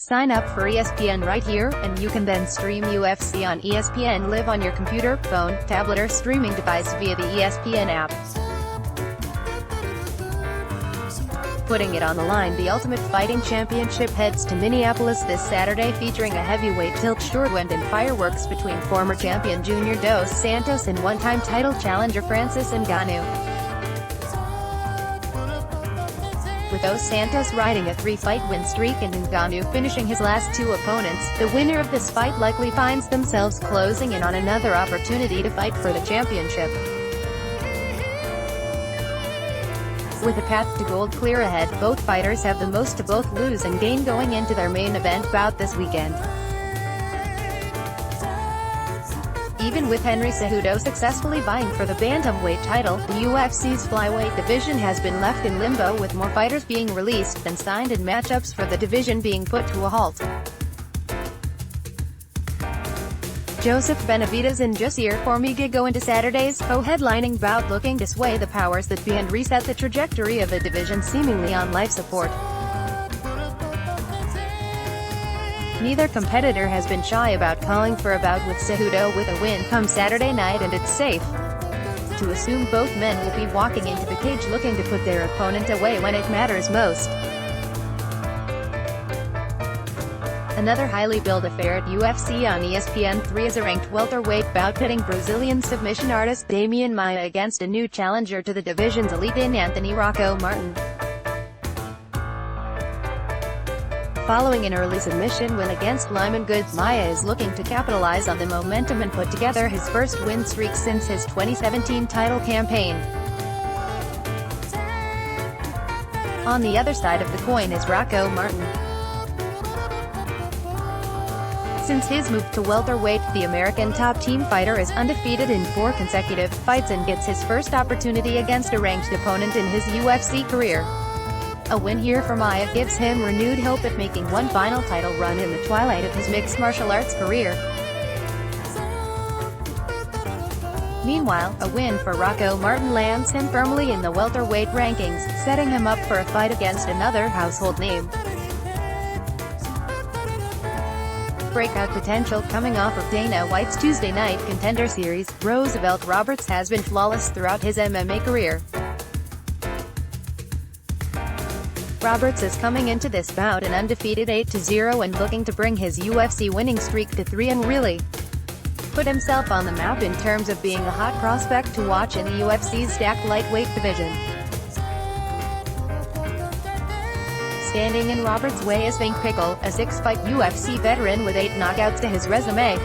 Sign up for ESPN right here, and you can then stream UFC on ESPN Live on your computer, phone, tablet or streaming device via the ESPN app. Putting it on the line, the Ultimate Fighting Championship heads to Minneapolis this Saturday, featuring a heavyweight tilt short-wind and fireworks between former champion Junior dos Santos and one-time title challenger Francis Ngannou. With dos Santos riding a 3-fight win streak and Ngannou finishing his last 2 opponents, the winner of this fight likely finds themselves closing in on another opportunity to fight for the championship. With a path to gold clear ahead, both fighters have the most to both lose and gain going into their main event bout this weekend. Even with Henry Cejudo successfully vying for the bantamweight title, the UFC's flyweight division has been left in limbo, with more fighters being released than signed and matchups for the division being put to a halt. Joseph Benavidez and Josier Formiga go into Saturday's co-headlining bout looking to sway the powers that be and reset the trajectory of the division seemingly on life support. Neither competitor has been shy about calling for a bout with Cejudo with a win come Saturday night, and it's safe to assume both men will be walking into the cage looking to put their opponent away when it matters most. Another highly billed affair at UFC on ESPN3 is a ranked welterweight bout pitting Brazilian submission artist Damian Maia against a new challenger to the division's elite in Anthony Rocco Martin. Following an early submission win against Lyman Goods, Maia is looking to capitalize on the momentum and put together his first win streak since his 2017 title campaign. On the other side of the coin is Rocco Martin. Since his move to welterweight, the American top-team fighter is undefeated in 4 consecutive fights and gets his first opportunity against a ranked opponent in his UFC career. A win here for Maia gives him renewed hope at making one final title run in the twilight of his mixed martial arts career. Meanwhile, a win for Rocco Martin lands him firmly in the welterweight rankings, setting him up for a fight against another household name. Breakout potential coming off of Dana White's Tuesday Night Contender Series, Roosevelt Roberts has been flawless throughout his MMA career. Roberts is coming into this bout an undefeated 8-0 and looking to bring his UFC winning streak to 3 and really put himself on the map in terms of being a hot prospect to watch in the UFC's stacked lightweight division. Standing in Roberts' way is Frank Pickle, a 6-fight UFC veteran with 8 knockouts to his resume.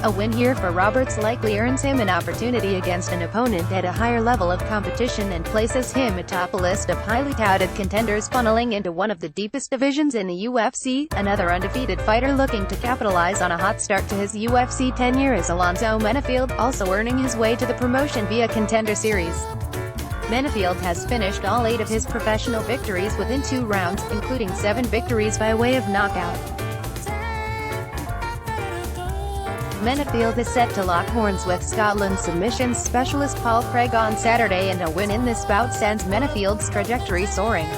A win here for Roberts likely earns him an opportunity against an opponent at a higher level of competition and places him atop a list of highly touted contenders funneling into one of the deepest divisions in the UFC. Another undefeated fighter looking to capitalize on a hot start to his UFC tenure is Alonzo Menifield, also earning his way to the promotion via Contender Series. Menifield has finished all 8 of his professional victories within 2 rounds, including 7 victories by way of knockout. Menifield is set to lock horns with Scotland submissions specialist Paul Craig on Saturday, and a win in this bout sends Menifield's trajectory soaring.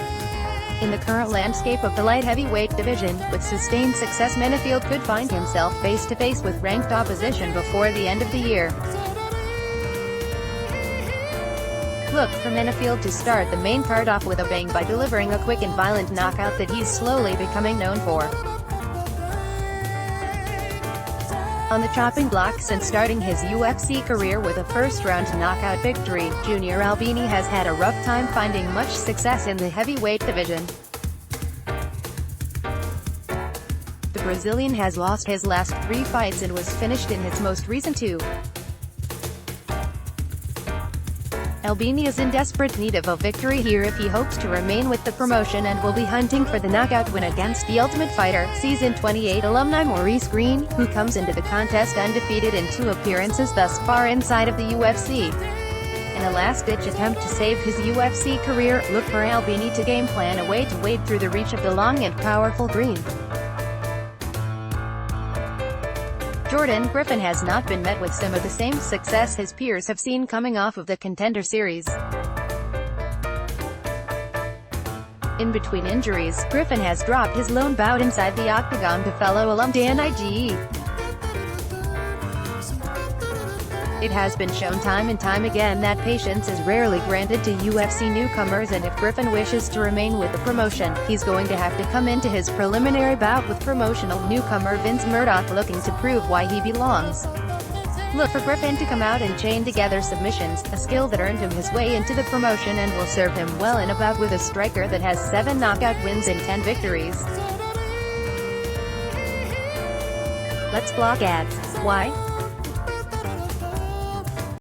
In the current landscape of the light heavyweight division, with sustained success, Menifield could find himself face-to-face with ranked opposition before the end of the year. Look for Menifield to start the main card off with a bang by delivering a quick and violent knockout that he's slowly becoming known for. On the chopping block since starting his UFC career with a first-round knockout victory, Junior Albini has had a rough time finding much success in the heavyweight division. The Brazilian has lost his last 3 fights and was finished in his most recent 2. Albini is in desperate need of a victory here if he hopes to remain with the promotion, and will be hunting for the knockout win against The Ultimate Fighter Season 28 alumni Maurice Green, who comes into the contest undefeated in 2 appearances thus far inside of the UFC. In a last-ditch attempt to save his UFC career, look for Albini to game plan a way to wade through the reach of the long and powerful Green. Jordan Griffin has not been met with some of the same success his peers have seen coming off of the Contender Series. In between injuries, Griffin has dropped his lone bout inside the octagon to fellow alum Dan Ige. It has been shown time and time again that patience is rarely granted to UFC newcomers, and if Griffin wishes to remain with the promotion, he's going to have to come into his preliminary bout with promotional newcomer Vince Murdoch, looking to prove why he belongs. Look for Griffin to come out and chain together submissions, a skill that earned him his way into the promotion and will serve him well in a bout with a striker that has 7 knockout wins and 10 victories. Let's block ads. Why?